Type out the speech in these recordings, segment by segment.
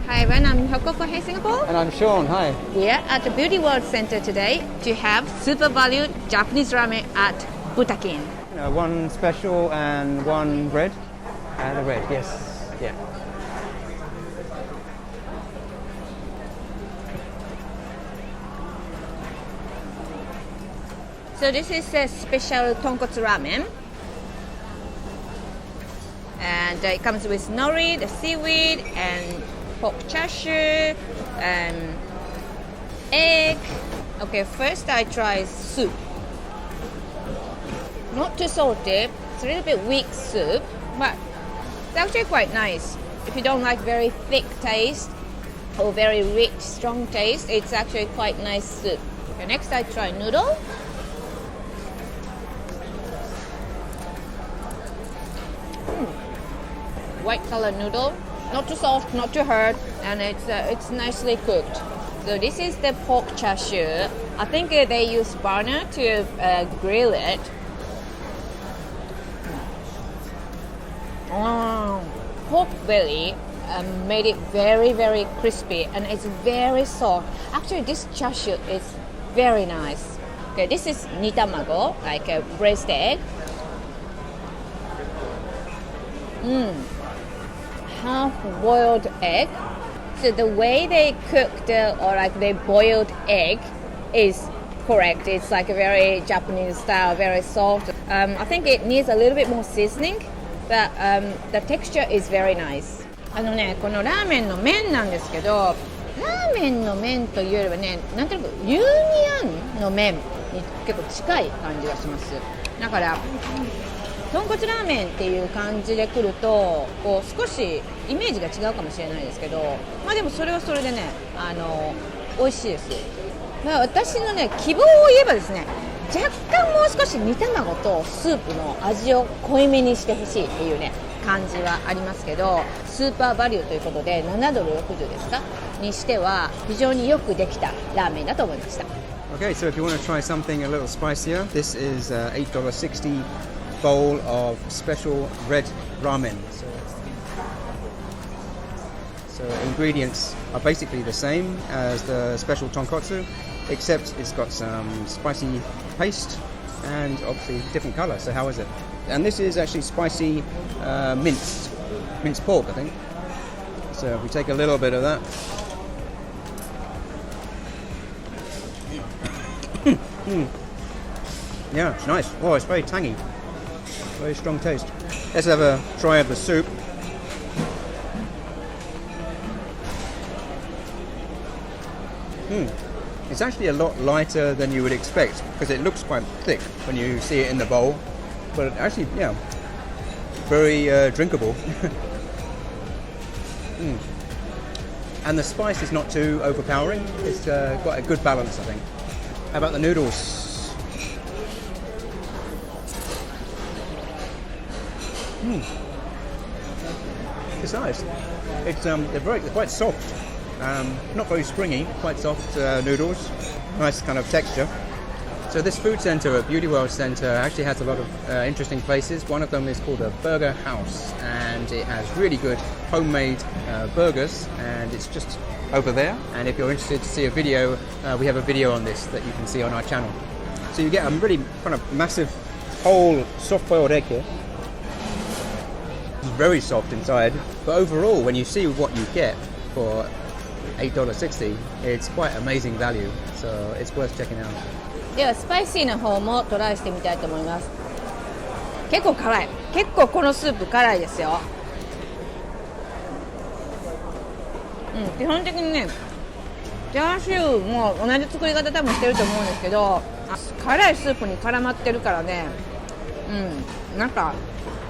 Hi everyone, I'm Mihoko for Hey Singapore. And I'm Sean, hi. We are at the Beauty World Center today to have super valued Japanese ramen at Butakin. One special and one red. The red, yes. Yeah. So this is a special tonkotsu ramen. And it comes with nori, the seaweed, and pork chashu, and egg. Okay, first I try soup. Not too salty, it's a little bit weak soup, but it's actually quite nice. If you don't like very thick taste or very rich, strong taste, it's actually quite nice soup. Okay, next I try noodle. White color noodle, not too soft, not too hard, and it's nicely cooked. So this is the pork chashu. I think they use burner to grill it. Pork belly made it very, very crispy, and it's very soft. Actually, this chashu is very nice. Okay, this is nitamago, like a braised egg. Half-boiled egg. So the way they cooked they boiled egg is correct. It's like a very Japanese style, very soft. I think it needs a little bit more seasoning, but the texture is very nice. このラーメンの麺なんですけど、ラーメンの麺というよりはね、なんとなくユーミアンの麺に結構近い感じがします。だから豚骨ラーメンっていう感じで来るとこう少しイメージが違うかもしれないですけど、まあでもそれはそれでね、美味しいです。まあ、私のね希望を言えばですね、若干もう少し煮卵とスープの味を濃いめにしてほしいっていうね感じはありますけど、スーパーバリューということで7ドル60ですかにしては非常によくできたラーメンだと思いました。 Okay, so if you want to try something a little spicier, this is $8.60 bowl of special red ramen. So ingredients are basically the same as the special tonkotsu, except it's got some spicy paste and obviously different color. So how is it? And this is actually spicy minced pork, I think. So if we take a little bit of that. Yeah, it's nice. Oh, it's very tangy. Very strong taste. Let's have a try of the soup. It's actually a lot lighter than you would expect because it looks quite thick when you see it in the bowl. But actually, yeah, very drinkable. And the spice is not too overpowering. It's got a good balance, I think. How about the noodles? It's nice. They're quite soft. Not very springy, quite soft noodles. Nice kind of texture. So this food centre at Beauty World Centre actually has a lot of interesting places. One of them is called a burger house, and it has really good homemade burgers, and it's just over there. And if you're interested to see a video, we have a video on this that you can see on our channel. So you get a really kind of massive whole soft-boiled egg here. It's very soft inside, but overall when you see what you get for $8.60, it's quite amazing value, so it's worth checking out. ではスパイシーな方もトライしてみたいと思います。結構辛い。結構このスープ辛いですよ。基本的にね、チャーシューも同じ作り方多分してると思うんですけど、辛いスープに絡まってるからね、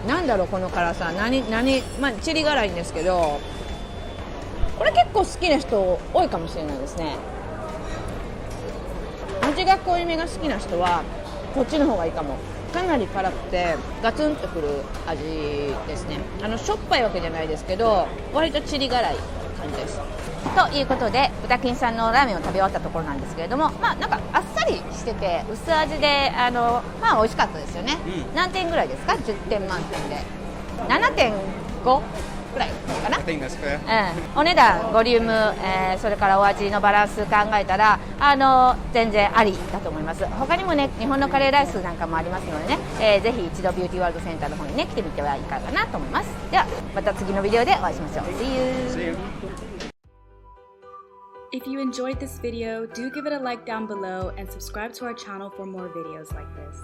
なんだろうこの辛さ、まあチリ辛いんですけど、これ結構好きな人多いかもしれないですね。味が濃いめが好きな人はこっちの方がいいかも。かなり辛くてガツンとくる味ですね。しょっぱいわけじゃないですけど、割とチリ辛い感じです。ということで、ブタキンさんのラーメンを食べ終わったところなんですけれども、まあなんかあっさりしてて薄味でまあ美味しかったですよね。何点ぐらいですか？10点満点で7.5ぐらいかな。I think that's fair. お値段、ボリューム、それからお味のバランス考えたら全然ありだと思います。他にもね、日本のカレーライスなんかもありますのでね、ぜひ一度ビューティーワールドセンターの方にね来てみてはいかがかなと思います。ではまた次のビデオでお会いしましょう。 See you! If you enjoyed this video, do give it a like down below and subscribe to our channel for more videos like this.